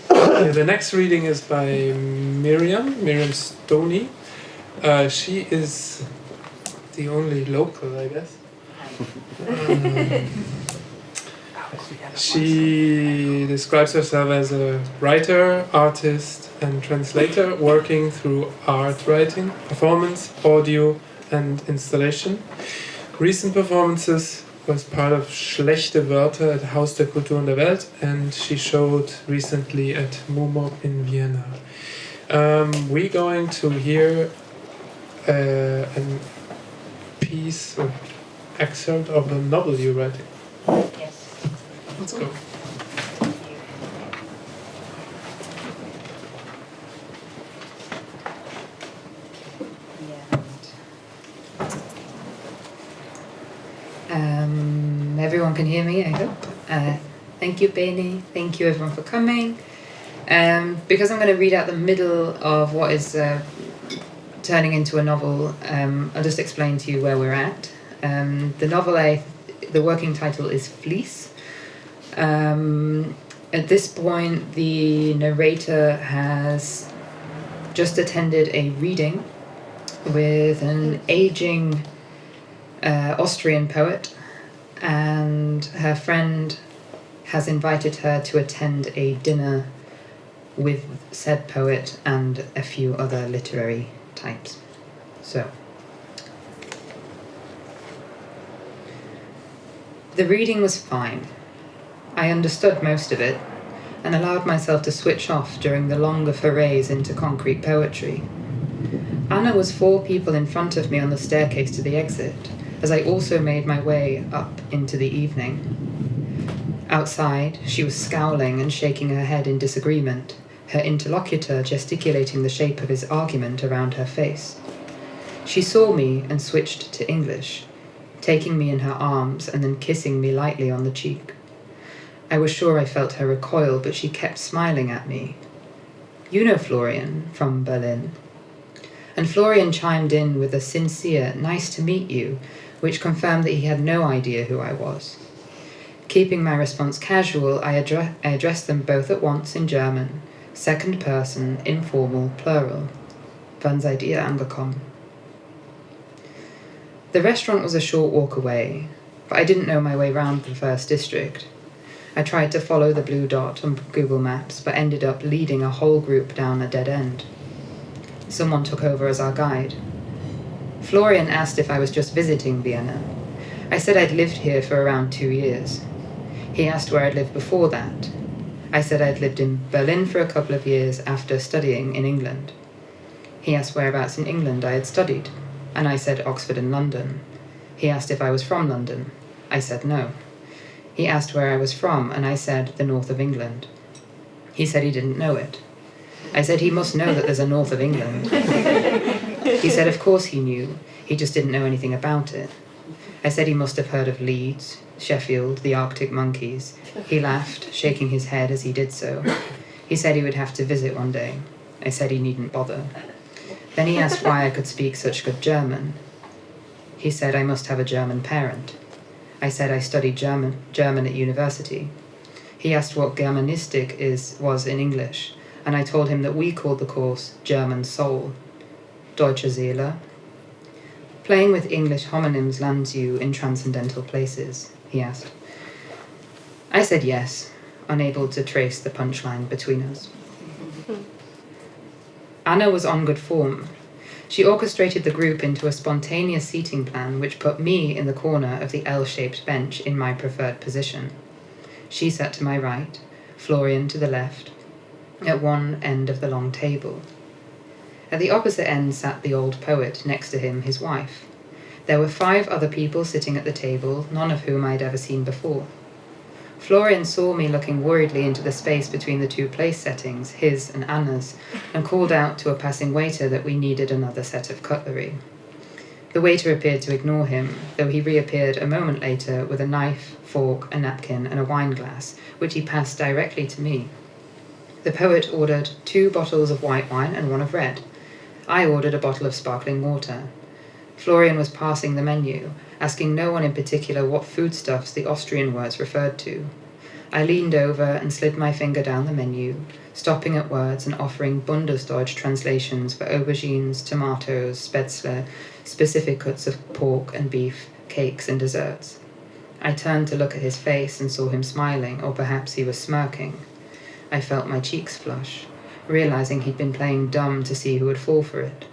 The next reading is by Miriam Stoney. She is the only local, I guess. She describes herself as a writer, artist, and translator working through art writing, performance, audio, and installation. Recent performances was part of Schlechte Wörter at Haus der Kultur und der Welt, and she showed recently at MUMOP in Vienna. We're going to hear a piece or excerpt of a novel you're writing. Yes. Let's go. Everyone can hear me, I hope. Thank you, Benny. Thank you, everyone, for coming. Because I'm going to read out the middle of what is turning into a novel, I'll just explain to you where we're at. The novel, the working title is Fleece. At this point, the narrator has just attended a reading with an aging Austrian poet, and her friend has invited her to attend a dinner with said poet and a few other literary types. So, the reading was fine. I understood most of it and allowed myself to switch off during the longer forays into concrete poetry. Anna was 4 people in front of me on the staircase to the exit, as I also made my way up into the evening. Outside, she was scowling and shaking her head in disagreement, her interlocutor gesticulating the shape of his argument around her face. She saw me and switched to English, taking me in her arms and then kissing me lightly on the cheek. I was sure I felt her recoil, but she kept smiling at me. "You know Florian, from Berlin." And Florian chimed in with a sincere, "Nice to meet you," which confirmed that he had no idea who I was. Keeping my response casual, I addressed them both at once in German, second person, informal, plural. Wann seid ihr angekommen? The restaurant was a short walk away, but I didn't know my way round the first district. I tried to follow the blue dot on Google Maps, but ended up leading a whole group down a dead end. Someone took over as our guide. Florian asked if I was just visiting Vienna. I said I'd lived here for around 2 years. He asked where I'd lived before that. I said I'd lived in Berlin for a couple of years after studying in England. He asked whereabouts in England I had studied, and I said Oxford and London. He asked if I was from London. I said no. He asked where I was from, and I said the north of England. He said he didn't know it. I said he must know that there's a north of England. He said of course he knew, he just didn't know anything about it. I said he must have heard of Leeds, Sheffield, the Arctic monkeys. He laughed, shaking his head as he did so. He said he would have to visit one day. I said he needn't bother. Then he asked why I could speak such good German. He said I must have a German parent. I said I studied German at university. He asked what Germanistik was in English, and I told him that we called the course German Soul. Deutsche Seele. Playing with English homonyms lands you in transcendental places, he asked. I said yes, unable to trace the punchline between us. Anna was on good form. She orchestrated the group into a spontaneous seating plan which put me in the corner of the L-shaped bench in my preferred position. She sat to my right, Florian to the left, at one end of the long table. At the opposite end sat the old poet, next to him his wife. There were 5 other people sitting at the table, none of whom I'd ever seen before. Florian saw me looking worriedly into the space between the 2 place settings, his and Anna's, and called out to a passing waiter that we needed another set of cutlery. The waiter appeared to ignore him, though he reappeared a moment later with a knife, fork, a napkin, and a wine glass, which he passed directly to me. The poet ordered 2 bottles of white wine and 1 of red. I ordered a bottle of sparkling water. Florian was passing the menu, asking no one in particular what foodstuffs the Austrian words referred to. I leaned over and slid my finger down the menu, stopping at words and offering Bundesdeutsch translations for aubergines, tomatoes, spätzle, specific cuts of pork and beef, cakes and desserts. I turned to look at his face and saw him smiling, or perhaps he was smirking. I felt my cheeks flush, realizing he'd been playing dumb to see who would fall for it.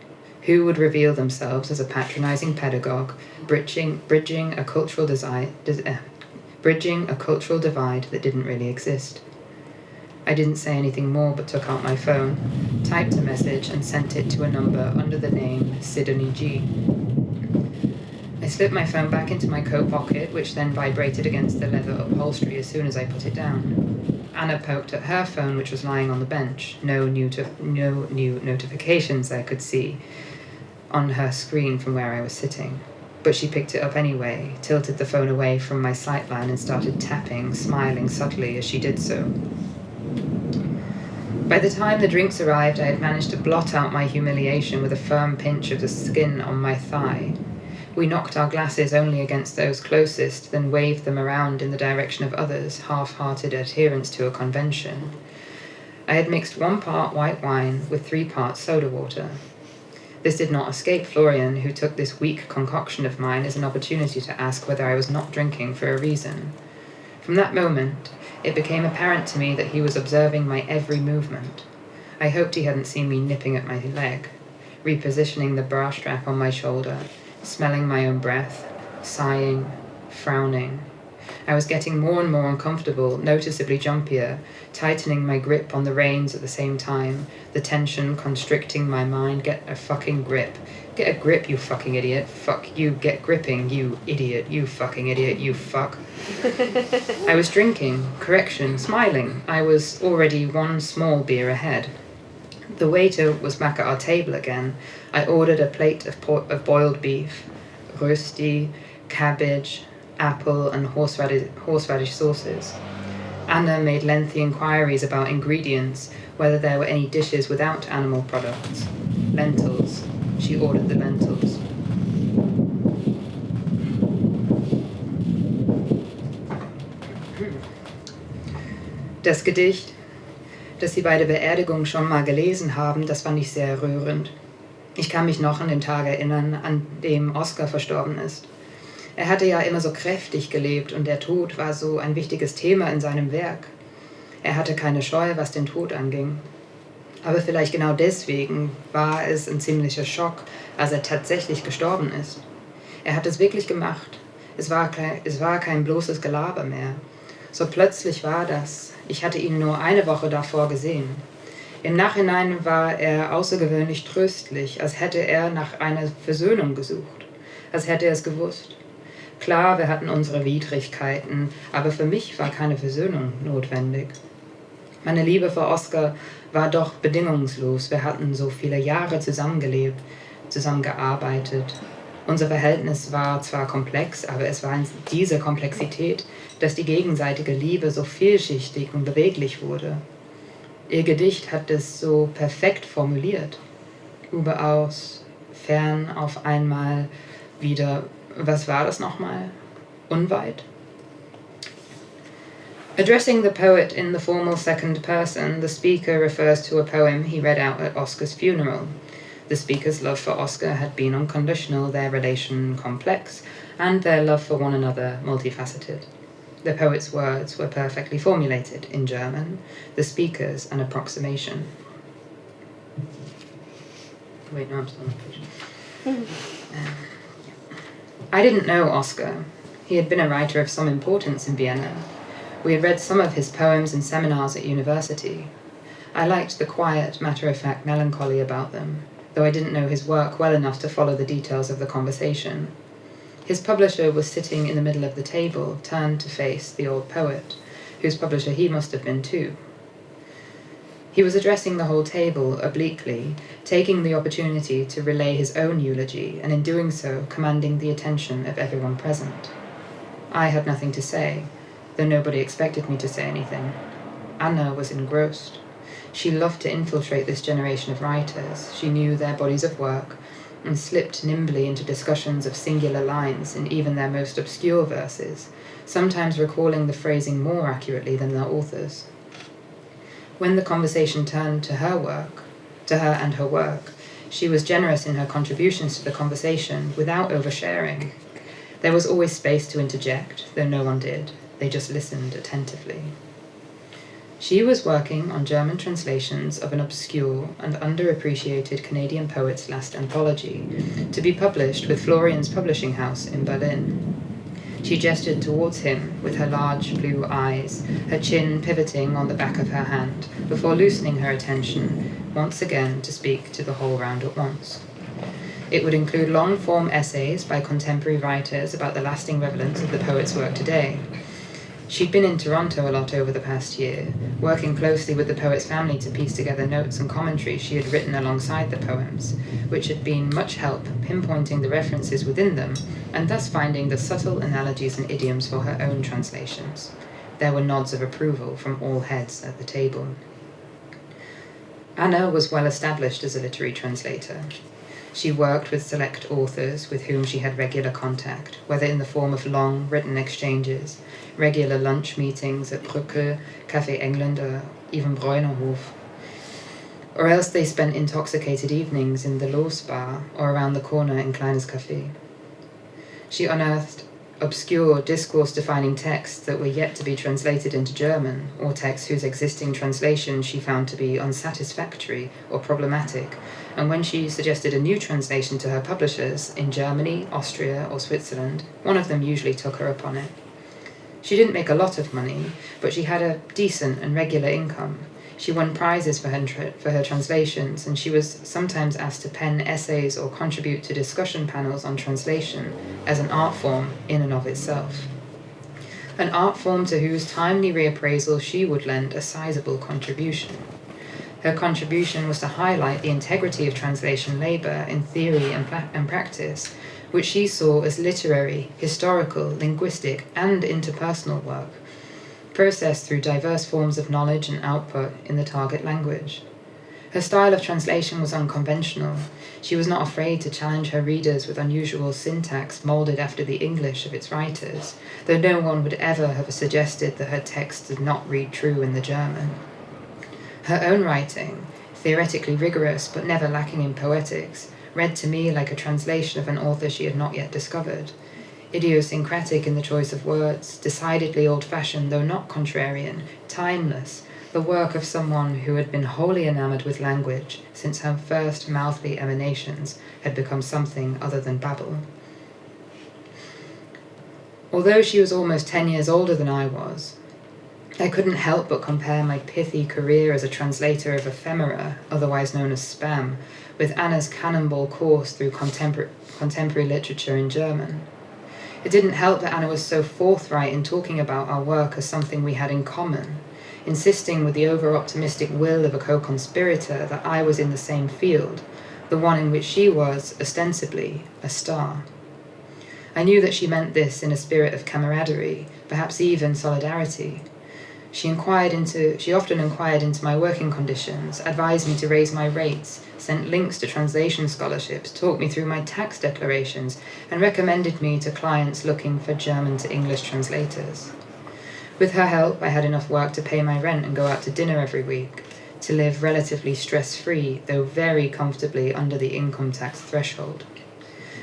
Who would reveal themselves as a patronizing pedagogue, bridging a cultural divide that didn't really exist. I didn't say anything more but took out my phone, typed a message and sent it to a number under the name Stoney G. I slipped my phone back into my coat pocket, which then vibrated against the leather upholstery as soon as I put it down. Anna poked at her phone, which was lying on the bench. No new notifications I could see on her screen from where I was sitting. But she picked it up anyway, tilted the phone away from my sightline and started tapping, smiling subtly as she did so. By the time the drinks arrived, I had managed to blot out my humiliation with a firm pinch of the skin on my thigh. We knocked our glasses only against those closest, then waved them around in the direction of others, half-hearted adherents to a convention. I had mixed 1 part white wine with 3 parts soda water. This did not escape Florian, who took this weak concoction of mine as an opportunity to ask whether I was not drinking for a reason. From that moment, it became apparent to me that he was observing my every movement. I hoped he hadn't seen me nipping at my leg, repositioning the bra strap on my shoulder, smelling my own breath, sighing, frowning. I was getting more and more uncomfortable, noticeably jumpier, tightening my grip on the reins at the same time, the tension constricting my mind. Get a fucking grip. Get a grip, you fucking idiot. Fuck you, get gripping, you idiot. You fucking idiot, you fuck. I was drinking, correction, smiling. I was already 1 small beer ahead. The waiter was back at our table again. I ordered a plate of boiled beef, rösti, cabbage, apple and horseradish sauces. Anna made lengthy inquiries about ingredients, whether there were any dishes without animal products. Lentils. She ordered the lentils. Das Gedicht, das Sie bei der Beerdigung schon mal gelesen haben, das fand ich sehr rührend. Ich kann mich noch an den Tag erinnern, an dem Oscar verstorben ist. Er hatte ja immer so kräftig gelebt und der Tod war so ein wichtiges Thema in seinem Werk. Er hatte keine Scheu, was den Tod anging. Aber vielleicht genau deswegen war es ein ziemlicher Schock, als er tatsächlich gestorben ist. Er hat es wirklich gemacht. Es war kein bloßes Gelaber mehr. So plötzlich war das. Ich hatte ihn nur eine Woche davor gesehen. Im Nachhinein war er außergewöhnlich tröstlich, als hätte er nach einer Versöhnung gesucht, als hätte er es gewusst. Klar, wir hatten unsere Widrigkeiten, aber für mich war keine Versöhnung notwendig. Meine Liebe für Oscar war doch bedingungslos. Wir hatten so viele Jahre zusammengelebt, zusammengearbeitet. Unser Verhältnis war zwar komplex, aber es war in dieser Komplexität, dass die gegenseitige Liebe so vielschichtig und beweglich wurde. Ihr Gedicht hat es so perfekt formuliert. Überaus, fern, auf einmal, wieder, was war das nochmal? Unweit? Addressing the poet in the formal second person, the speaker refers to a poem he read out at Oscar's funeral. The speaker's love for Oscar had been unconditional, their relation complex, and their love for one another multifaceted. The poet's words were perfectly formulated in German, the speaker's an approximation. Wait, no, I'm still on page. I didn't know Oscar. He had been a writer of some importance in Vienna. We had read some of his poems in seminars at university. I liked the quiet, matter-of-fact melancholy about them, though I didn't know his work well enough to follow the details of the conversation. His publisher was sitting in the middle of the table, turned to face the old poet, whose publisher he must have been too. He was addressing the whole table obliquely, taking the opportunity to relay his own eulogy, and in doing so commanding the attention of everyone present. I had nothing to say, though nobody expected me to say anything. Anna was engrossed. She loved to infiltrate this generation of writers. She knew their bodies of work, and slipped nimbly into discussions of singular lines in even their most obscure verses, sometimes recalling the phrasing more accurately than the authors. When the conversation turned to her and her work, she was generous in her contributions to the conversation without oversharing. There was always space to interject, though no one did. They just listened attentively. She was working on German translations of an obscure and underappreciated Canadian poet's last anthology, to be published with Florian's publishing house in Berlin. She gestured towards him with her large blue eyes, her chin pivoting on the back of her hand, before loosening her attention once again to speak to the whole round at once. It would include long-form essays by contemporary writers about the lasting relevance of the poet's work today. She'd been in Toronto a lot over the past year, working closely with the poet's family to piece together notes and commentary she had written alongside the poems, which had been much help pinpointing the references within them, and thus finding the subtle analogies and idioms for her own translations. There were nods of approval from all heads at the table. Anna was well established as a literary translator. She worked with select authors with whom she had regular contact, whether in the form of long, written exchanges, regular lunch meetings at Brücke, Café England, or even Bräunerhof, or else they spent intoxicated evenings in the Los Bar or around the corner in Kleines Café. She unearthed obscure, discourse-defining texts that were yet to be translated into German, or texts whose existing translation she found to be unsatisfactory or problematic, and when she suggested a new translation to her publishers in Germany, Austria, or Switzerland, one of them usually took her up on it. She didn't make a lot of money, but she had a decent and regular income. She won prizes for her translations, and she was sometimes asked to pen essays or contribute to discussion panels on translation as an art form in and of itself. An art form to whose timely reappraisal she would lend a sizable contribution. Her contribution was to highlight the integrity of translation labour in theory and practice, which she saw as literary, historical, linguistic, and interpersonal work, processed through diverse forms of knowledge and output in the target language. Her style of translation was unconventional. She was not afraid to challenge her readers with unusual syntax moulded after the English of its writers, though no one would ever have suggested that her text did not read true in the German. Her own writing, theoretically rigorous but never lacking in poetics, read to me like a translation of an author she had not yet discovered. Idiosyncratic in the choice of words, decidedly old-fashioned though not contrarian, timeless, the work of someone who had been wholly enamored with language since her first mouthly emanations had become something other than babble. Although she was almost 10 years older than I was, I couldn't help but compare my pithy career as a translator of ephemera, otherwise known as spam, with Anna's cannonball course through contemporary literature in German. It didn't help that Anna was so forthright in talking about our work as something we had in common, insisting with the over-optimistic will of a co-conspirator that I was in the same field, the one in which she was, ostensibly, a star. I knew that she meant this in a spirit of camaraderie, perhaps even solidarity. She often inquired into my working conditions, advised me to raise my rates, sent links to translation scholarships, talked me through my tax declarations, and recommended me to clients looking for German to English translators. With her help, I had enough work to pay my rent and go out to dinner every week, to live relatively stress-free, though very comfortably under the income tax threshold.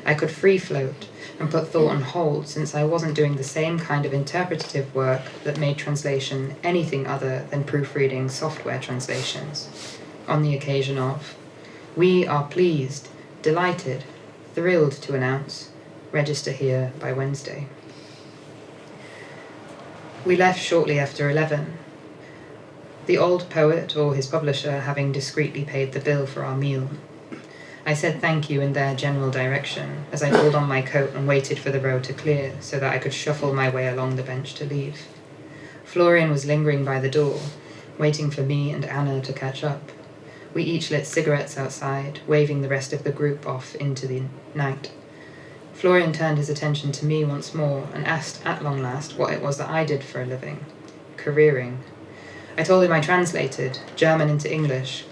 I could free-float and put thought on hold, since I wasn't doing the same kind of interpretative work that made translation anything other than proofreading software translations. On the occasion of, we are pleased, delighted, thrilled to announce, register here by Wednesday. We left shortly after 11, the old poet or his publisher having discreetly paid the bill for our meal. I said thank you in their general direction as I pulled on my coat and waited for the road to clear so that I could shuffle my way along the bench to leave. Florian was lingering by the door, waiting for me and Anna to catch up. We each lit cigarettes outside, waving the rest of the group off into the night. Florian turned his attention to me once more and asked, at long last, what it was that I did for a living. Careering. I told him I translated, German into English.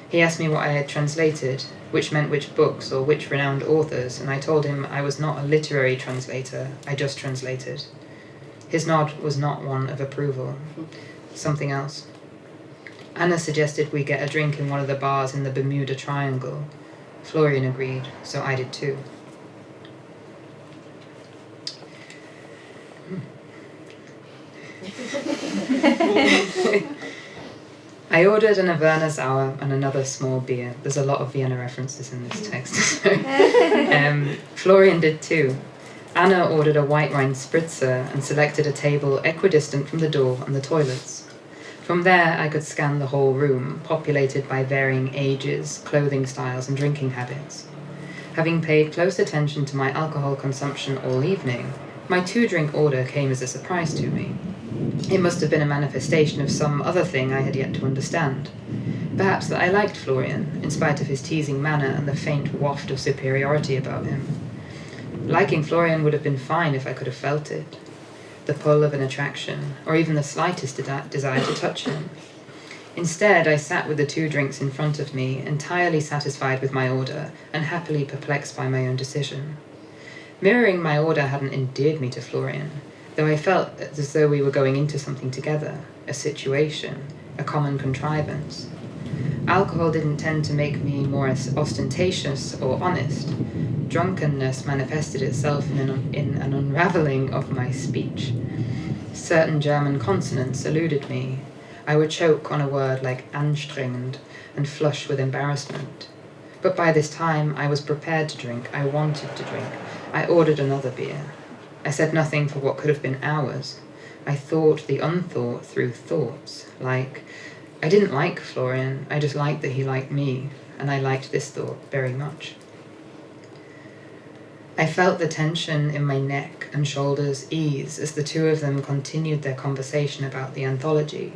He asked me what I had translated, which meant which books or which renowned authors, and I told him I was not a literary translator, I just translated. His nod was not one of approval. Something else. Anna suggested we get a drink in one of the bars in the Bermuda Triangle. Florian agreed, so I did too. I ordered an Averna Sour and another small beer. There's a lot of Vienna references in this text. Florian did too. Anna ordered a white wine spritzer and selected a table equidistant from the door and the toilets. From there, I could scan the whole room, populated by varying ages, clothing styles, and drinking habits. Having paid close attention to my alcohol consumption all evening, my 2-drink order came as a surprise to me. It must have been a manifestation of some other thing I had yet to understand. Perhaps that I liked Florian, in spite of his teasing manner and the faint waft of superiority about him. Liking Florian would have been fine if I could have felt it. The pull of an attraction, or even the slightest desire to touch him. Instead, I sat with the 2 drinks in front of me, entirely satisfied with my order, and happily perplexed by my own decision. Mirroring my order hadn't endeared me to Florian, though I felt as though we were going into something together, a situation, a common contrivance. Alcohol didn't tend to make me more ostentatious or honest. Drunkenness manifested itself in an unraveling of my speech. Certain German consonants eluded me. I would choke on a word like anstrengend and flush with embarrassment. But by this time, I was prepared to drink. I wanted to drink. I ordered another beer. I said nothing for what could have been hours. I thought the unthought through thoughts, like, I didn't like Florian, I just liked that he liked me, and I liked this thought very much. I felt the tension in my neck and shoulders ease as the 2 of them continued their conversation about the anthology.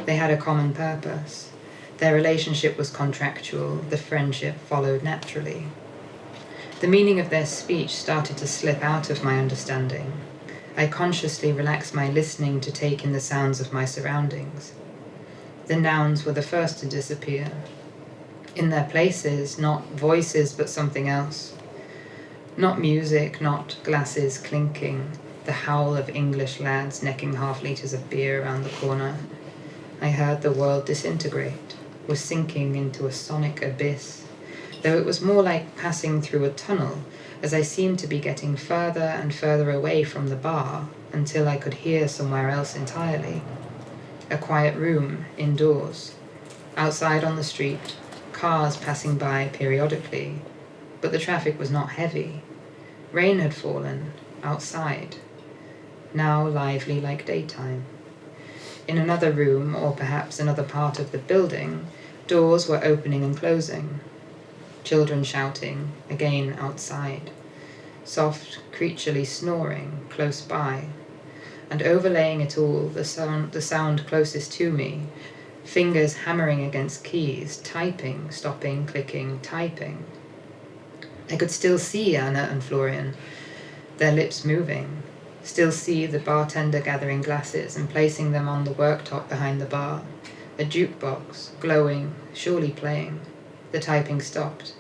They had a common purpose. Their relationship was contractual, the friendship followed naturally. The meaning of their speech started to slip out of my understanding. I consciously relaxed my listening to take in the sounds of my surroundings. The nouns were the first to disappear. In their places, not voices but something else. Not music, not glasses clinking, the howl of English lads necking half-litres of beer around the corner. I heard the world disintegrate, was sinking into a sonic abyss, though it was more like passing through a tunnel, as I seemed to be getting further and further away from the bar until I could hear somewhere else entirely. A quiet room, indoors. Outside on the street, cars passing by periodically, but the traffic was not heavy. Rain had fallen, outside, now lively like daytime. In another room, or perhaps another part of the building, doors were opening and closing. Children shouting, again outside. Soft, creaturely snoring, close by. And overlaying it all, the sound closest to me, fingers hammering against keys, typing, stopping, clicking, typing. I could still see Anna and Florian, their lips moving, still see the bartender gathering glasses and placing them on the worktop behind the bar, a jukebox, glowing, surely playing. The typing stopped.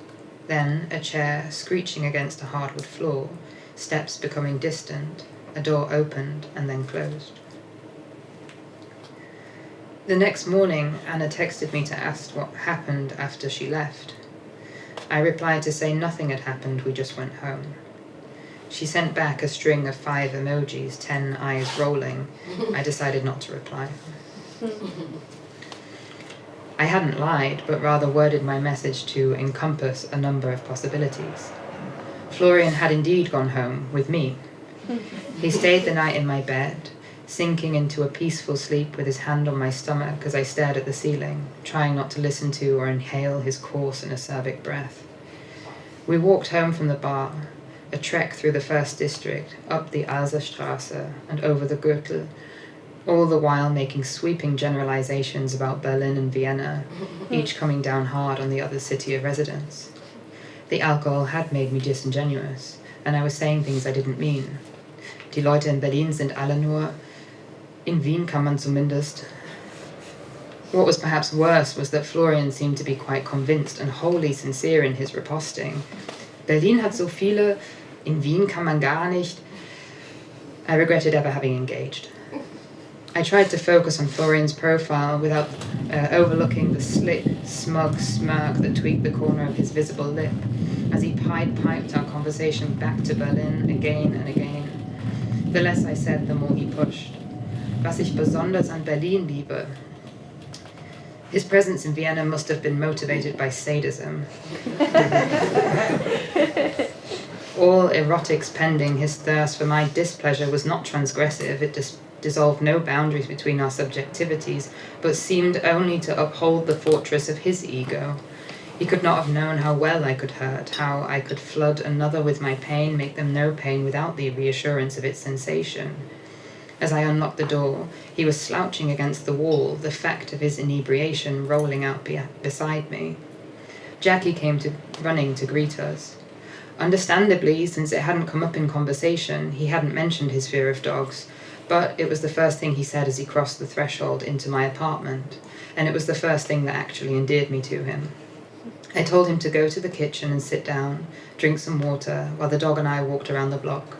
Then a chair screeching against a hardwood floor, steps becoming distant, a door opened and then closed. The next morning, Anna texted me to ask what happened after she left. I replied to say nothing had happened, we just went home. She sent back a string of 5 emojis, 10 eyes rolling. I decided not to reply. I hadn't lied, but rather worded my message to encompass a number of possibilities. Florian had indeed gone home with me. He stayed the night in my bed, sinking into a peaceful sleep with his hand on my stomach as I stared at the ceiling, trying not to listen to or inhale his coarse and acerbic breath. We walked home from the bar, a trek through the first district, up the Alserstrasse and over the Gürtel, all the while making sweeping generalizations about Berlin and Vienna, each coming down hard on the other city of residence. The alcohol had made me disingenuous, and I was saying things I didn't mean. Die Leute in Berlin sind alle nur, in Wien kann man zumindest. What was perhaps worse was that Florian seemed to be quite convinced and wholly sincere in his riposting. Berlin hat so viele, in Wien kann man gar nicht. I regretted ever having engaged. I tried to focus on Florian's profile without overlooking the slick, smug smirk that tweaked the corner of his visible lip as he piped our conversation back to Berlin again and again. The less I said, the more he pushed. Was ich besonders an Berlin liebe. His presence in Vienna must have been motivated by sadism. All erotics pending, his thirst for my displeasure was not transgressive. It dissolved no boundaries between our subjectivities, but seemed only to uphold the fortress of his ego. He could not have known how well I could hurt, how I could flood another with my pain, make them no pain without the reassurance of its sensation. As I unlocked the door, he was slouching against the wall, the fact of his inebriation rolling out beside me. Jackie came running to greet us. Understandably, since it hadn't come up in conversation, he hadn't mentioned his fear of dogs, but it was the first thing he said as he crossed the threshold into my apartment, and it was the first thing that actually endeared me to him. I told him to go to the kitchen and sit down, drink some water, while the dog and I walked around the block.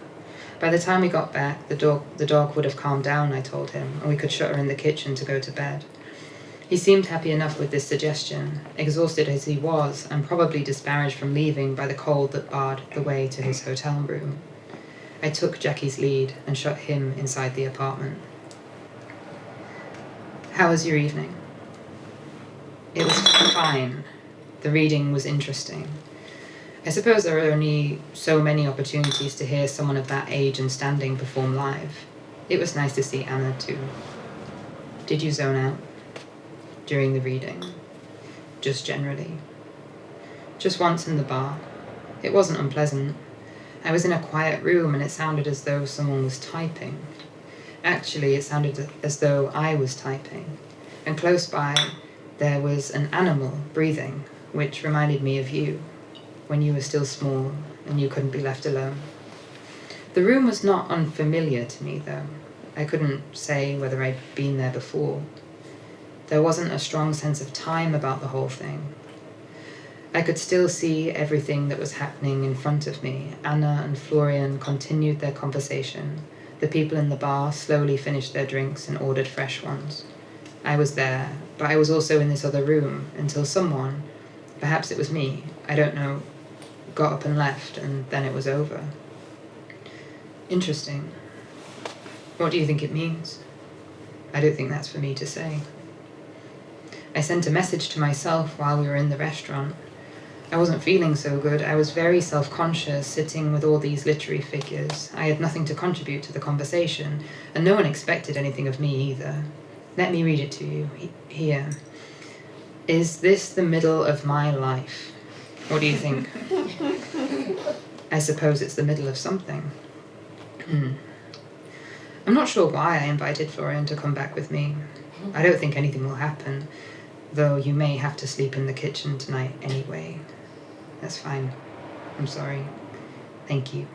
By the time we got back, the dog would have calmed down, I told him, and we could shut her in the kitchen to go to bed. He seemed happy enough with this suggestion, exhausted as he was, and probably disparaged from leaving by the cold that barred the way to his hotel room. I took Jackie's lead and shut him inside the apartment. How was your evening? It was fine. The reading was interesting. I suppose there are only so many opportunities to hear someone of that age and standing perform live. It was nice to see Anna too. Did you zone out during the reading? Just generally? Just once in the bar. It wasn't unpleasant. I was in a quiet room and it sounded as though someone was typing. Actually, it sounded as though I was typing. And close by, there was an animal breathing, which reminded me of you, when you were still small and you couldn't be left alone. The room was not unfamiliar to me, though. I couldn't say whether I'd been there before. There wasn't a strong sense of time about the whole thing. I could still see everything that was happening in front of me. Anna and Florian continued their conversation. The people in the bar slowly finished their drinks and ordered fresh ones. I was there, but I was also in this other room until someone, perhaps it was me, I don't know, got up and left, and then it was over. Interesting. What do you think it means? I don't think that's for me to say. I sent a message to myself while we were in the restaurant. I wasn't feeling so good. I was very self-conscious, sitting with all these literary figures. I had nothing to contribute to the conversation, and no one expected anything of me either. Let me read it to you. Here. Is this the middle of my life? What do you think? I suppose it's the middle of something. I'm not sure why I invited Florian to come back with me. I don't think anything will happen, though you may have to sleep in the kitchen tonight anyway. That's fine. I'm sorry. Thank you.